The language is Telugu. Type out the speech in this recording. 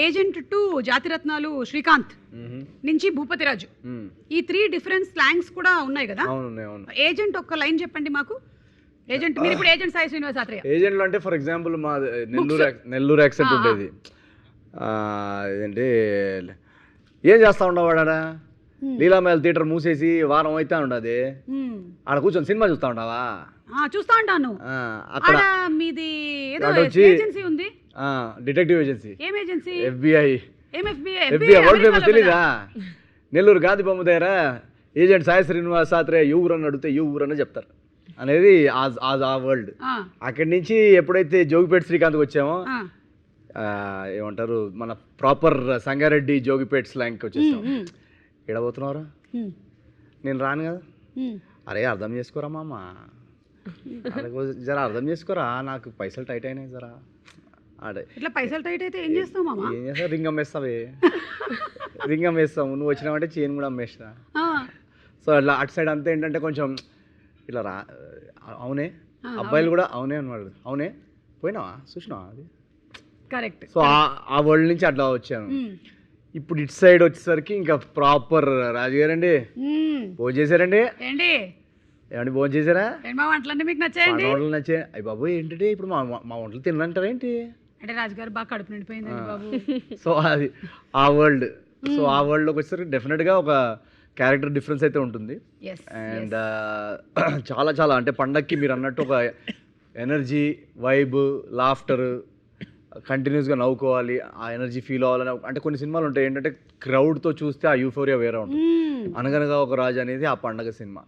ఏజెంట్ టు జాతిరత్నాలు శ్రీకాంత్ నుంచి భూపతిరాజు, ఈ 3 డిఫరెంట్ స్లాంగ్స్ కూడా ఉన్నాయి కదా. ఏజెంట్ ఒక్క లైన్ చెప్పండి మాకు. ఏజెంట్ మీరు ఇప్పుడు ఏజెంట్ సాయి శ్రీనివాస్ ఆత్రేయ. ఏజెంట్లు అంటే ఫర్ ఎగ్జాంపుల్ మా నెల్లూరు యాక్సెంట్ ఉండేది. ఏంటి ఏం చేస్తా ఉండవాడా, లీలామేల్ థియేటర్ మూసేసి వారం అయితే ఉండదు, ఆడ కూర్చొని సినిమా చూస్తా ఉండవా? చూస్తా ఉంటాను. అక్కడ మీది ఏదో ఏజెన్సీ ఉంది, డిటెక్టివ్ ఏజెన్సీ. ఏం agency? FBI. FBI world famous తెలీదా? నెల్లూరు గాంధీ బొమ్మ దగ్గర ఏజెంట్ సాయి శ్రీనివాస్ ఆత్రేయ ఏ ఊరని అడిగితే ఏ ఊరని చెప్తారు అనేది ఆ వరల్డ్. అక్కడి నుంచి ఎప్పుడైతే జోగిపేట శ్రీకాంత్కి వచ్చామో ఏమంటారు మన ప్రాపర్ సంగారెడ్డి జోగిపేట స్లాంగ్కి వచ్చేసాం. ఎడబోతున్నారా, నేను రాను కదా, అరే అర్థం చేసుకోరా మామ, జరా అర్థం చేసుకోరా, నాకు పైసలు టైట్ అయినాయి జరా. అడే ఇట్లా పైసలు టైట్ అయితే ఏం చేస్తావు మామ? ఏం చేస్తావు, రింగ్ అమ్మేస్తావే, రింగ్ అమ్మేస్తావు. నువ్వు వచ్చినావంటే చైన్ కూడా అమ్మేస్తా. సో అట్లా అటు సైడ్ అంతా ఏంటంటే కొంచెం ఇట్లా రా, అవునే అబ్బాయిలు కూడా అవునే అన్నాడు, అవునే పోయినావా చూసినావా, అది కరెక్ట్. సో ఆ వరల్డ్ నుంచి అట్లా వచ్చాను. ఇప్పుడు ఇటు సైడ్ వచ్చేసరికి ఇంకా ప్రాపర్ రాజుగారండి భోజనం చేశారండి. ఏంటి ఏమండి భోజనం చేశారా? వంటలన్నీ మీకు నచ్చాయండి? వంటలు నచ్చాయి. అయ్యి బాబు ఏంటంటే ఇప్పుడు మా వంటలు తినంటారా ఏంటి అంటే రాజుగారు బాగా కడుపు నిండిపోయిందండి బాబు. సో అది ఆ వరల్డ్. సో ఆ వరల్డ్లోకి వచ్చేసరికి డెఫినెట్గా ఒక క్యారెక్టర్ డిఫరెన్స్ అయితే ఉంటుంది. అండ్ చాలా చాలా అంటే పండక్కి మీరు అన్నట్టు ఒక ఎనర్జీ, వైబ్, లాఫ్టర్, కంటిన్యూస్గా నవ్వుకోవాలి, ఆ ఎనర్జీ ఫీల్ అవ్వాలని. అంటే కొన్ని సినిమాలు ఉంటాయి ఏంటంటే క్రౌడ్తో చూస్తే ఆ యూఫోరియా వేరే ఉంటుంది. అనగనగా ఒక రాజు అనేది ఆ పండగ సినిమా.